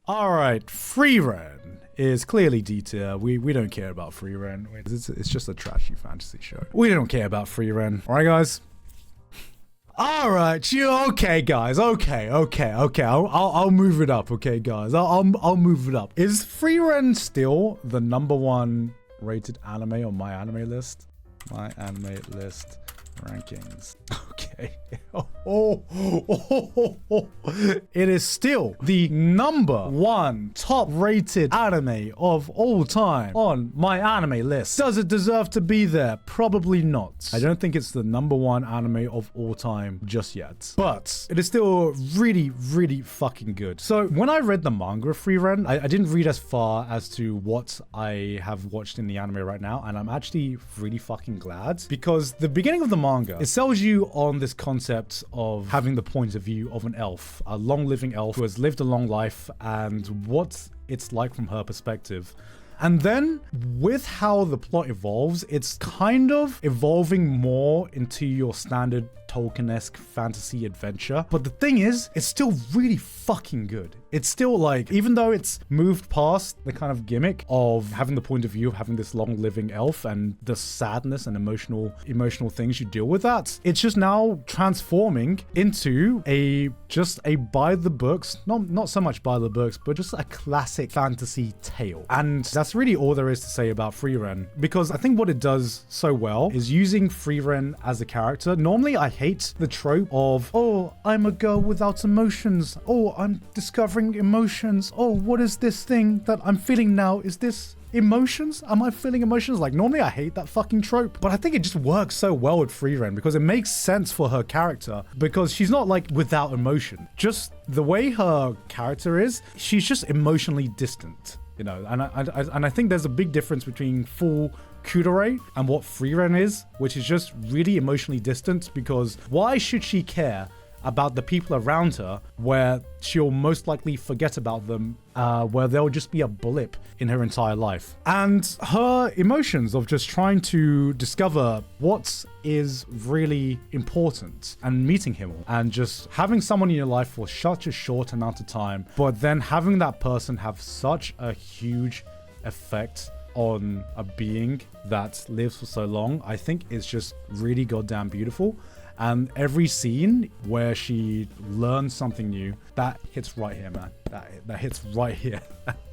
All right, Frieren is clearly D tier. We don't care about Frieren. It's just a trashy fantasy show. We don't care about Frieren. All right, guys. All right, okay, guys. Okay. I'll move it up. Okay, guys. I'll move it up. Is Frieren still the #1 rated anime on my anime list? My anime list rankings. Okay. It is still the #1 top rated anime of all time on my anime list. Does it deserve to be there? Probably not. I don't think it's the #1 anime of all time just yet, but it is still really, really fucking good. So when I read the manga of Frieren, I didn't read as far as to what I have watched in the anime right now, and I'm actually really fucking glad, because the beginning of the manga, it sells you on this concept of having the point of view of an elf, a long-living elf who has lived a long life, and what it's like from her perspective. And then with how the plot evolves, it's kind of evolving more into your standard Tolkien-esque fantasy adventure. But the thing is, it's still really fucking good. It's still like, even though it's moved past the kind of gimmick of having the point of view of having this long living elf and the sadness and emotional things you deal with that, it's just now transforming into just a by the books, not so much by the books, but just a classic fantasy tale. And that's really all there is to say about Frieren, because I think what it does so well is using Frieren as a character. Normally I hate the trope of, oh, I'm a girl without emotions. Oh, I'm discovering emotions. Oh, what is this thing that I'm feeling now? Is this emotions? Am I feeling emotions? Like, normally I hate that fucking trope, but I think it just works so well with Frieren because it makes sense for her character, because she's not like without emotion. Just the way her character is, she's just emotionally distant, you know. And I think there's a big difference between full Kudere and what Frieren is, which is just really emotionally distant, because why should she care about the people around her where she'll most likely forget about them, where they'll just be a blip in her entire life. And her emotions of just trying to discover what is really important and meeting him, and just having someone in your life for such a short amount of time, but then having that person have such a huge effect on a being that lives for so long, I think it's just really goddamn beautiful. And every scene where she learns something new, that hits right here, man. That hits right here.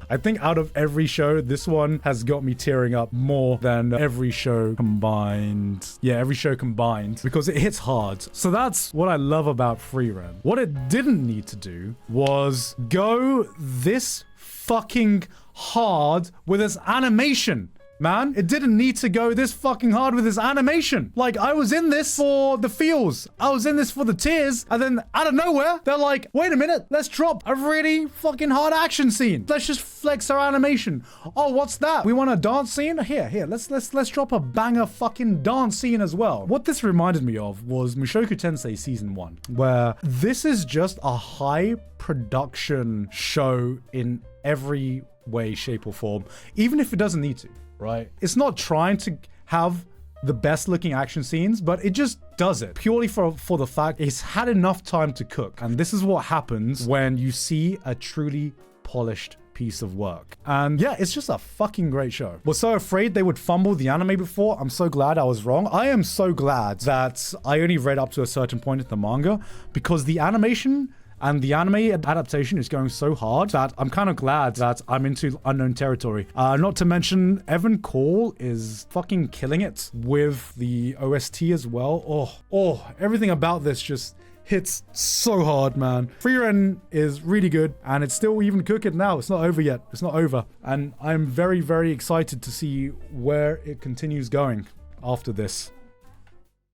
I think out of every show, this one has got me tearing up more than every show combined. Yeah, every show combined, because it hits hard. So that's what I love about Frieren. What it didn't need to do was go this fucking hard with its animation. Man, it didn't need to go this fucking hard with his animation. Like, I was in this for the feels. I was in this for the tears. And then out of nowhere, they're like, wait a minute, let's drop a really fucking hard action scene. Let's just flex our animation. Oh, what's that? We want a dance scene? Here, let's drop a banger fucking dance scene as well. What this reminded me of was Mushoku Tensei Season 1, where this is just a high production show in every way, shape, or form, even if it doesn't need to. Right? It's not trying to have the best looking action scenes, but it just does it purely for the fact it's had enough time to cook. And this is what happens when you see a truly polished piece of work. And yeah, it's just a fucking great show. Was so afraid they would fumble the anime before. I'm so glad I was wrong. I am so glad that I only read up to a certain point in the manga, because the animation and the anime adaptation is going so hard that I'm kind of glad that I'm into unknown territory. Not to mention, Evan Cole is fucking killing it with the OST as well. Oh, everything about this just hits so hard, man. Frieren is really good, and it's still even cooking now. It's not over yet. It's not over. And I'm very, very excited to see where it continues going after this.